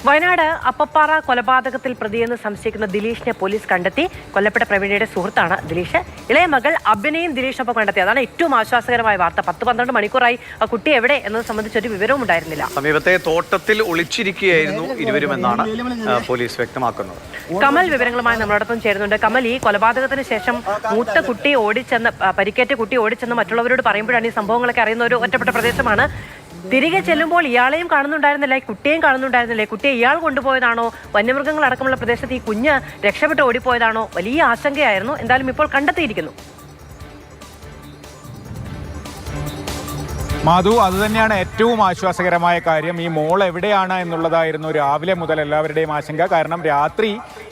വയനാട് അപ്പപ്പാറ കൊലപാതകത്തിൽ പ്രതിയെന്ന് സംശയിക്കുന്ന ദിലീഷിനെ പോലീസ് കണ്ടെത്തി. കൊല്ലപ്പെട്ട പ്രവീണയുടെ സുഹൃത്താണ് ദിലീഷ്. ഇളയ മകൾ അഭിനയും ദിലീഷിനൊപ്പം കണ്ടെത്തി. അതാണ് ഏറ്റവും ആശ്വാസകരമായ വാർത്ത. 10-12 മണിക്കൂറായി ആ കുട്ടി എവിടെ എന്നത് സംബന്ധിച്ചൊരു വിവരവും ഉണ്ടായിരുന്നില്ല. സമീപത്തെ തോട്ടത്തിൽ ഒളിച്ചിരിക്കുകയായിരുന്നു ഇരുവരുമെന്നാണ് പോലീസ് വ്യക്തമാക്കുന്നത്. കമൽ വിവരങ്ങളുമായി നമ്മളോടൊപ്പം ചേരുന്നുണ്ട്. കമൽ, ഈ കൊലപാതകത്തിന് ശേഷം മൂത്ത കുട്ടി ഓടിച്ചെന്ന്, പരിക്കേറ്റ കുട്ടി ഓടിച്ചെന്ന് മറ്റുള്ളവരോട് പറയുമ്പോഴാണ് ഈ സംഭവങ്ങളൊക്കെ അറിയുന്ന ഒരു ഒറ്റപ്പെട്ട പ്രദേശമാണ്. തിരികെ ചെല്ലുമ്പോൾ ഇയാളെയും കാണുന്നുണ്ടായിരുന്നില്ല, കുട്ടിയെയും കാണുന്നുണ്ടായിരുന്നില്ലേ? കുട്ടിയെ ഇയാൾ കൊണ്ടുപോയതാണോ? വന്യമൃഗങ്ങൾ അടക്കമുള്ള പ്രദേശത്ത് ഈ കുഞ്ഞ് രക്ഷപ്പെട്ട് ഓടിപ്പോയതാണോ? വലിയ ആശങ്കയായിരുന്നു. എന്തായാലും ഇപ്പോൾ കണ്ടെത്തിയിരിക്കുന്നു. മാധു, അതുതന്നെയാണ് ഏറ്റവും ആശ്വാസകരമായ കാര്യം. ഈ മോൾ എവിടെയാണ് എന്നുള്ളതായിരുന്നു രാവിലെ മുതൽ എല്ലാവരുടെയും ആശങ്ക. കാരണം രാത്രി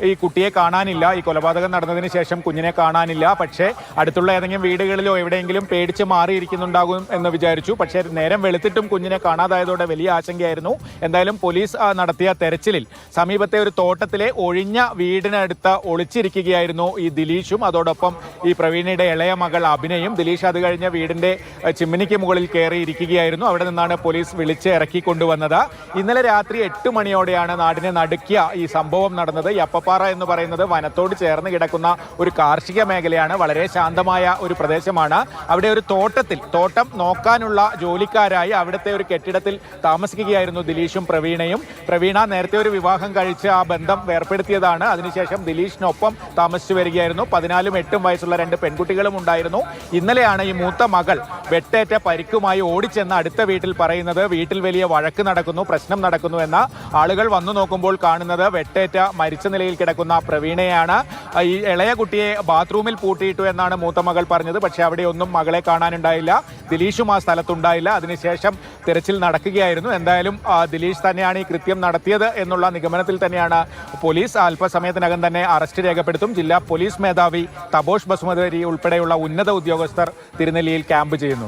ഈ കുട്ടിയെ കാണാനില്ല, ഈ കൊലപാതകം നടന്നതിന് ശേഷം കുഞ്ഞിനെ കാണാനില്ല. പക്ഷേ അടുത്തുള്ള ഏതെങ്കിലും വീടുകളിലോ എവിടെയെങ്കിലും പേടിച്ച് മാറിയിരിക്കുന്നുണ്ടാകും എന്ന് വിചാരിച്ചു. പക്ഷേ നേരം വെളുത്തിട്ടും കുഞ്ഞിനെ കാണാതായതോടെ വലിയ ആശങ്കയായിരുന്നു. എന്തായാലും പോലീസ് നടത്തിയ തെരച്ചിലിൽ സമീപത്തെ ഒരു തോട്ടത്തിലെ ഒഴിഞ്ഞ വീടിനടുത്ത് ഒളിച്ചിരിക്കുകയായിരുന്നു ഈ ദിലീഷും അതോടൊപ്പം ഈ പ്രവീണയുടെ ഇളയ മകൾ അഭിനയും. ദിലീഷ് അത് കഴിഞ്ഞ് വീടിന്റെ ചിമ്മിനിക്ക് മുകളിൽ ഇരിക്കുകയായിരുന്നു. അവിടെ നിന്നാണ് പോലീസ് വിളിച്ച് ഇറക്കിക്കൊണ്ടുവന്നത്. ഇന്നലെ രാത്രി 8 മണിയോടെയാണ് നാടിനെ നടുക്കിയ ഈ സംഭവം നടന്നത്. ഈ അപ്പപ്പാറ എന്ന് പറയുന്നത് വനത്തോട് ചേർന്ന് കിടക്കുന്ന ഒരു കാർഷിക മേഖലയാണ്. വളരെ ശാന്തമായ ഒരു പ്രദേശമാണ്. അവിടെ ഒരു തോട്ടം നോക്കാനുള്ള ജോലിക്കാരായി അവിടുത്തെ ഒരു കെട്ടിടത്തിൽ താമസിക്കുകയായിരുന്നു ദിലീഷും പ്രവീണയും. പ്രവീണ നേരത്തെ ഒരു വിവാഹം കഴിച്ച് ആ ബന്ധം വേർപ്പെടുത്തിയതാണ്. അതിനുശേഷം ദിലീഷിനൊപ്പം താമസിച്ചു വരികയായിരുന്നു. 14ഉം 8ഉം വയസ്സുള്ള 2 പെൺകുട്ടികളും ഉണ്ടായിരുന്നു. ഇന്നലെയാണ് ഈ മൂത്ത മകൾ വെട്ടേറ്റ പരിക്കുമായി ഓടിച്ചെന്ന് അടുത്ത വീട്ടിൽ പറയുന്നത്. വീട്ടിൽ വലിയ വഴക്ക് നടക്കുന്നു, പ്രശ്നം നടക്കുന്നു എന്ന. ആളുകൾ വന്നു നോക്കുമ്പോൾ കാണുന്നത് വെട്ടേറ്റ മരിച്ച നിലയിൽ കിടക്കുന്ന പ്രവീണയാണ്. ഈ ഇളയ കുട്ടിയെ ബാത്റൂമിൽ പൂട്ടിയിട്ടു എന്നാണ് മൂത്ത മകൾ പറഞ്ഞത്. പക്ഷേ അവിടെയൊന്നും മകളെ കാണാനുണ്ടായില്ല. ദിലീഷും ആ സ്ഥലത്തുണ്ടായില്ല. അതിനുശേഷം തിരച്ചിൽ നടക്കുകയായിരുന്നു. എന്തായാലും ദിലീഷ് തന്നെയാണ് ഈ കൃത്യം നടത്തിയത് എന്നുള്ള നിഗമനത്തിൽ തന്നെയാണ് പോലീസ്. അല്പസമയത്തിനകം തന്നെ അറസ്റ്റ് രേഖപ്പെടുത്തും. ജില്ലാ പോലീസ് മേധാവി തപോഷ് ബസുമതരി ഉൾപ്പെടെയുള്ള ഉന്നത ഉദ്യോഗസ്ഥർ തിരുനെല്ലിയിൽ ക്യാമ്പ് ചെയ്യുന്നുണ്ട്.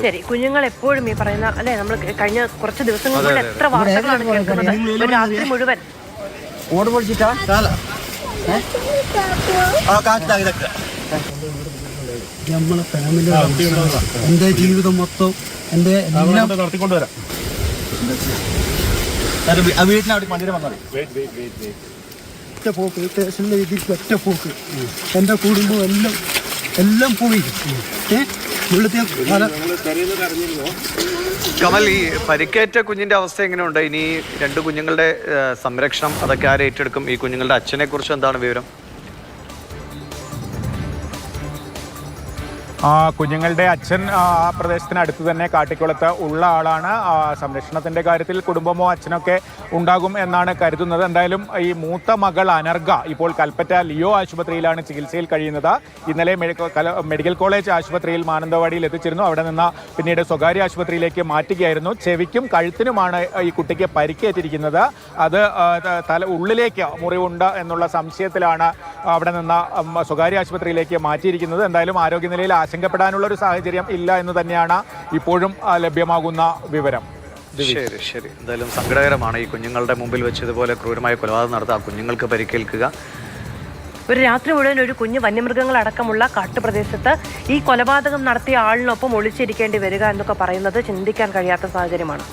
ശരി, കുഞ്ഞുങ്ങൾ എപ്പോഴും ഈ പറയുന്ന അല്ലെ, നമ്മൾ കഴിഞ്ഞ കുറച്ച് ദിവസങ്ങളിൽ എത്ര വാർത്തകളാണ് കേൾക്കുന്നത്. ഒരു രാത്രി മുഴുവൻ നമ്മളെ ഫാമിലി, എൻ്റെ ജീവിതം മൊത്തം എൻ്റെ നടത്തിക്കൊണ്ടുവരാം. വീട്ടിനവിടെ മന്ദിരം വന്നാൽ ഒറ്റ പോക്ക്, ഒറ്റ പോക്ക്. എൻ്റെ കുടുംബം എല്ലാം പോയി. കമൽ, ഈ പരിക്കേറ്റ കുഞ്ഞിന്റെ അവസ്ഥ എങ്ങനെയുണ്ട്? ഇനി 2 കുഞ്ഞുങ്ങളുടെ സംരക്ഷണം അതൊക്കെ ആര് ഏറ്റെടുക്കും? ഈ കുഞ്ഞുങ്ങളുടെ അച്ഛനെ കുറിച്ച് എന്താണ് വിവരം? കുഞ്ഞുങ്ങളുടെ അച്ഛൻ ആ പ്രദേശത്തിനടുത്ത് തന്നെ കാട്ടിക്കുളത്ത് ഉള്ള ആളാണ്. സംരക്ഷണത്തിൻ്റെ കാര്യത്തിൽ കുടുംബമോ അച്ഛനൊക്കെ ഉണ്ടാകും എന്നാണ് കരുതുന്നത്. എന്തായാലും ഈ മൂത്ത മകൾ അനർഘ ഇപ്പോൾ കൽപ്പറ്റ ലിയോ ആശുപത്രിയിലാണ് ചികിത്സയിൽ കഴിയുന്നത്. ഇന്നലെ മെഡിക്കൽ കോളേജ് ആശുപത്രിയിൽ മാനന്തവാടിയിൽ എത്തിച്ചിരുന്നു. അവിടെ നിന്ന് പിന്നീട് സ്വകാര്യ ആശുപത്രിയിലേക്ക് മാറ്റുകയായിരുന്നു. ചെവിക്കും കഴുത്തിനുമാണ് ഈ കുട്ടിക്ക് പരിക്കേറ്റിരിക്കുന്നത്. അത് ഉള്ളിലേക്ക് മുറിവുണ്ട് എന്നുള്ള സംശയത്തിലാണ് അവിടെ നിന്ന് സ്വകാര്യ ആശുപത്രിയിലേക്ക് മാറ്റിയിരിക്കുന്നത്. എന്തായാലും ആരോഗ്യനിലയിൽ ആശങ്കപ്പെടാനുള്ള ഒരു സാഹചര്യം ഇല്ല എന്ന് തന്നെയാണ് ഇപ്പോഴും ലഭ്യമാകുന്ന വിവരം. ശരി. എന്തായാലും സങ്കടകരമാണ് ഈ കുഞ്ഞുങ്ങളുടെ മുമ്പിൽ വെച്ച് ഇതുപോലെ ക്രൂരമായ കൊലപാതകം നടത്തുക, കുഞ്ഞുങ്ങൾക്ക് പരിക്കേൽക്കുക. ഒരു രാത്രി മുഴുവൻ ഒരു കുഞ്ഞ് വന്യമൃഗങ്ങൾ അടക്കമുള്ള കാട്ടുപ്രദേശത്ത് ഈ കൊലപാതകം നടത്തിയ ആളിനൊപ്പം ഒളിച്ചിരിക്കേണ്ടി വരിക എന്നൊക്കെ പറയുന്നത് ചിന്തിക്കാൻ കഴിയാത്ത സാഹചര്യമാണ്.